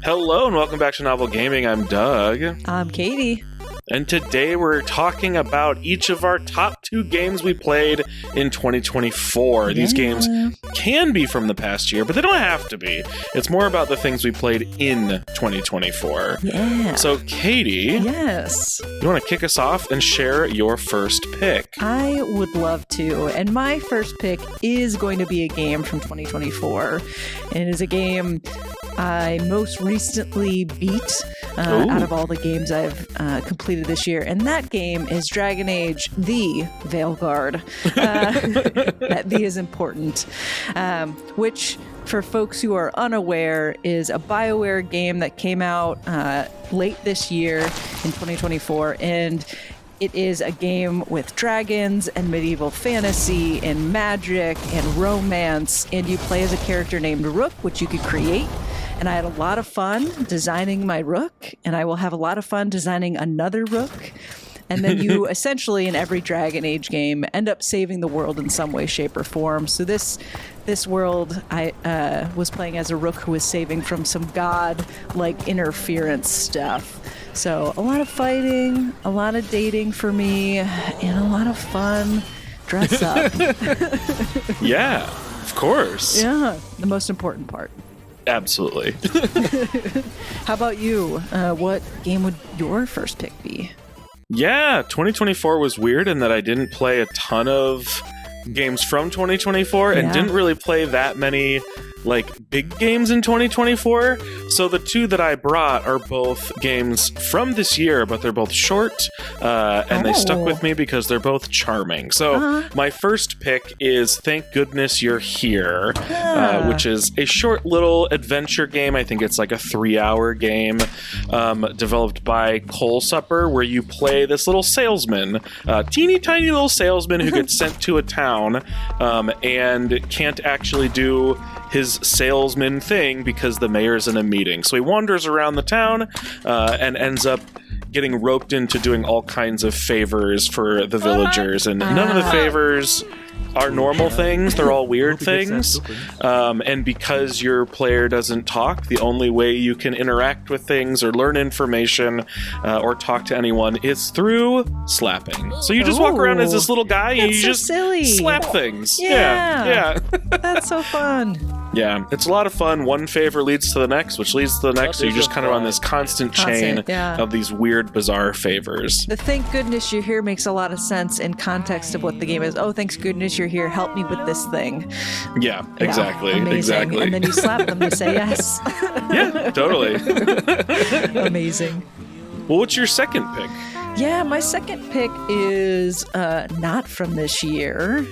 Hello and welcome back to Novel Gaming. I'm Doug. I'm Katie. And today we're talking about each of our top 2 games we played in 2024. These games can be from the past year, but they don't have to be. It's more about the things we played in 2024. Yeah. So, Katie. Yes. You want to kick us off and share your first pick? I would love to. And my first pick is going to be a game from 2024. And it is a game I most recently beat out of all the games I've completed this year. And that game is Dragon Age The Veilguard. That The is important. Which, for folks who are unaware, is a BioWare game that came out late this year in 2024. And it is a game with dragons and medieval fantasy and magic and romance. And you play as a character named Rook, which you could create. And I had a lot of fun designing my Rook, and I will have a lot of fun designing another Rook. And then you essentially, in every Dragon Age game, end up saving the world in some way, shape, or form. So this world, I was playing as a Rook who was saving from some god-like interference stuff. So a lot of fighting, a lot of dating for me, and a lot of fun dress up. Yeah, of course. Yeah, the most important part. Absolutely. How about you? What game would your first pick be? Yeah, 2024 was weird in that I didn't play a ton of games from 2024 and didn't really play that many big games in 2024. So the 2 that I brought are both games from this year, but they're both short, and they stuck with me because they're both charming. So my first pick is Thank Goodness You're Here, which is a short little adventure game. I think it's like a 3-hour game, developed by Coal Supper, where you play this little salesman, teeny tiny little salesman who gets sent to a town and can't actually do his salesman thing because the mayor's in a meeting. So he wanders around the town and ends up getting roped into doing all kinds of favors for the villagers. And none of the favors are normal things. They're all weird things. And because your player doesn't talk, the only way you can interact with things or learn information or talk to anyone is through slapping. So you just walk around as this little guy and you just silly. slap things. Yeah. That's so fun. Yeah, it's a lot of fun. One favor leads to the next, which leads to the next. So you're just kind of on this constant chain of these weird, bizarre favors. The Thank Goodness You're Here makes a lot of sense in context of what the game is. Oh, thanks goodness you're here. Help me with this thing. Yeah, exactly. Amazing. Exactly. And then you slap them to say yes. Yeah, totally. Amazing. Well, what's your second pick? Yeah, my second pick is not from this year.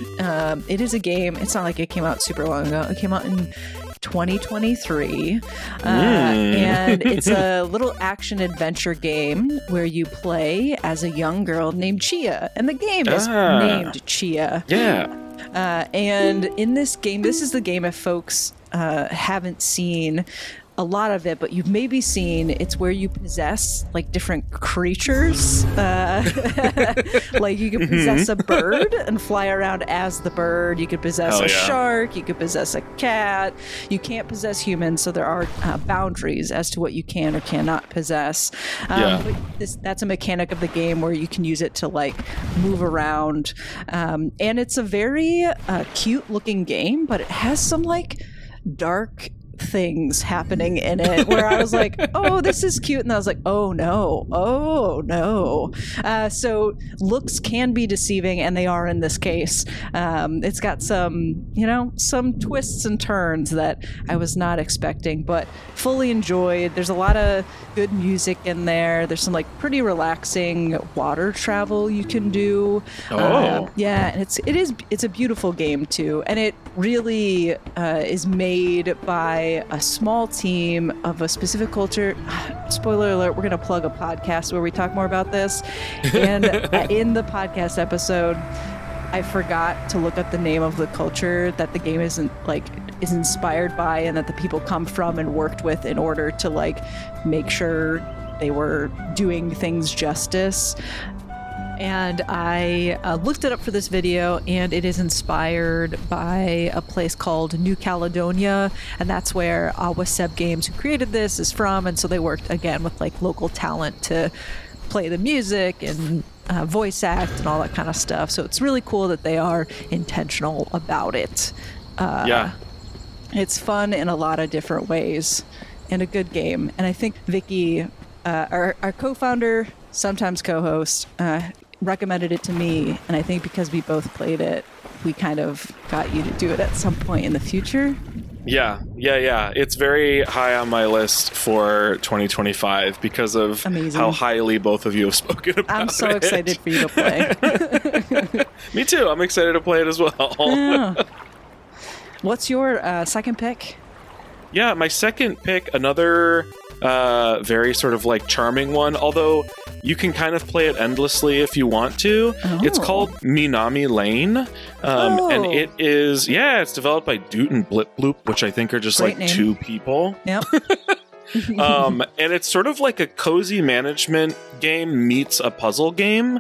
It is a game. It's not like it came out super long ago. It came out in 2023. And it's a little action-adventure game where you play as a young girl named Chia. And the game is named Chia. Yeah. And in this game, this is the game if folks haven't seen a lot of it, but you've maybe seen, it's where you possess different creatures. Like you could possess a bird and fly around as the bird. You could possess a shark. You could possess a cat. You can't possess humans, so there are boundaries as to what you can or cannot possess. But that's a mechanic of the game where you can use it to move around. And it's a very cute looking game, but it has some dark things happening in it where I was like, oh, this is cute, and I was like, oh no. So looks can be deceiving, and they are in this case. It's got some twists and turns that I was not expecting, but fully enjoyed. There's a lot of good music in there. There's some pretty relaxing water travel you can do. And it's a beautiful game too, and it really is made by a small team of a specific culture. Spoiler alert, we're going to plug a podcast where we talk more about this. And in the podcast episode, I forgot to look up the name of the culture that the game is inspired by and that the people come from and worked with in order to make sure they were doing things justice. And I looked it up for this video, and it is inspired by a place called New Caledonia, and that's where Awaseb Games, who created this, is from. And so they worked again with like local talent to play the music and voice act and all that kind of stuff. So it's really cool that they are intentional about it. It's fun in a lot of different ways and a good game. And I think Vicky, our co-founder, sometimes co-host, recommended it to me, and I think because we both played it, we kind of got you to do it at some point in the future. Yeah. It's very high on my list for 2025 because of how highly both of you have spoken about it. I'm so excited for you to play. Me too. I'm excited to play it as well. Yeah. What's your second pick? Yeah, my second pick, another very sort of like charming one, although you can kind of play it endlessly if you want to. It's called Minami Lane, and it is, it's developed by Doot and Blip Bloop, which I think are just Great like name. 2 people. Yep. And it's sort of like a cozy management game meets a puzzle game.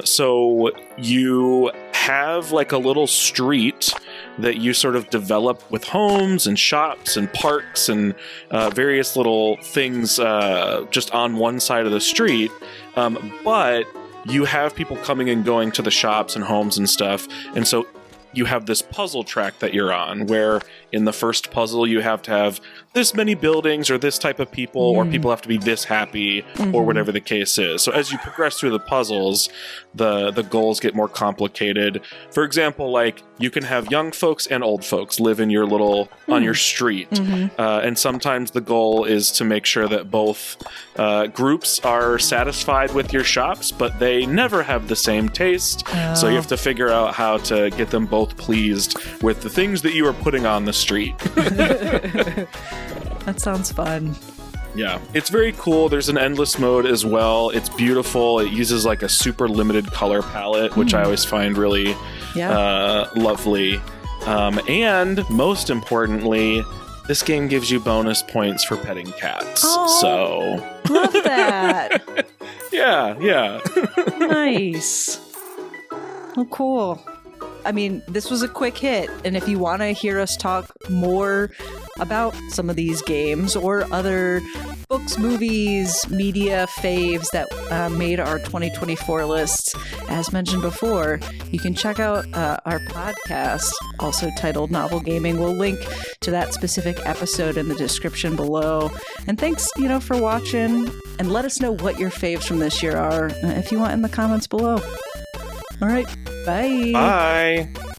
So you have like a little street that you sort of develop with homes and shops and parks and various little things just on one side of the street. But you have people coming and going to the shops and homes and stuff. And so you have this puzzle track that you're on, where in the first puzzle you have to have this many buildings or this type of people, or people have to be this happy, or whatever the case is. So as you progress through the puzzles, the goals get more complicated. For example, like you can have young folks and old folks live in your little on your street, and sometimes the goal is to make sure that both groups are satisfied with your shops, but they never have the same taste. So you have to figure out how to get them both pleased with the things that you are putting on the street. That sounds fun. Yeah, it's very cool. There's an endless mode as well. It's beautiful. It uses like a super limited color palette, which I always find really lovely. And most importantly, this game gives you bonus points for petting cats. Oh, so love that. yeah. Nice. Oh, cool. I mean, this was a quick hit, and if you want to hear us talk more about some of these games or other books, movies, media faves that made our 2024 lists, as mentioned before, you can check out our podcast, also titled Novel Gaming. We'll link to that specific episode in the description below. And thanks, for watching, and let us know what your faves from this year are if you want in the comments below. All right. Bye. Bye.